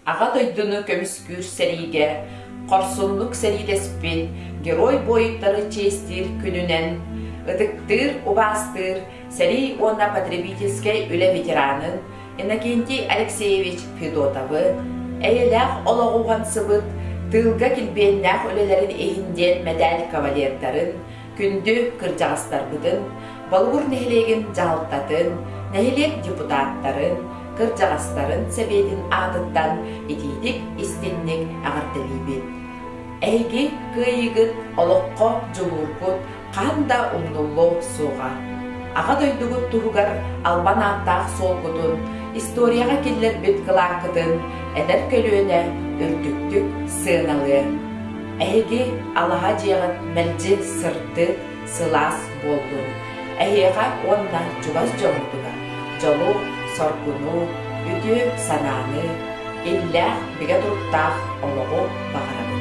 Ağa doydunu kömüskür seriге, korsunluk serilespin, gерой boyuttары честир күнүнен, ытыктыр, убастыр, сери онна потребительской үле ветеранын, Иннокентий Алексеевич Федотовы, әйеләк олағуған сыбыт, тылға килбеннәк өлелерин ehинден медаль кавалердарын, күнді кыржағыстар бұдын, балғыр нәхілеген жалттатын, нәхілек депутаттарын, кыржағыстарын сәбетін ағыттан етейдік істеннік ағыртылыбет. Әйге күйігіт олыққо жылургут қанда умнулло суға. Аға дойдугут туругар албан аттақ солгудун, историяға келлер бет кылақыдын, әдір көлөне үрдіктік сыыналы. Әйге алаға жеғын мәлжі сырты сылас болдун. Әйеға онна жубас жоңдуға, жолу, соргуну, үді сананы, илләқ біге тұруқтақ олығы бағарады.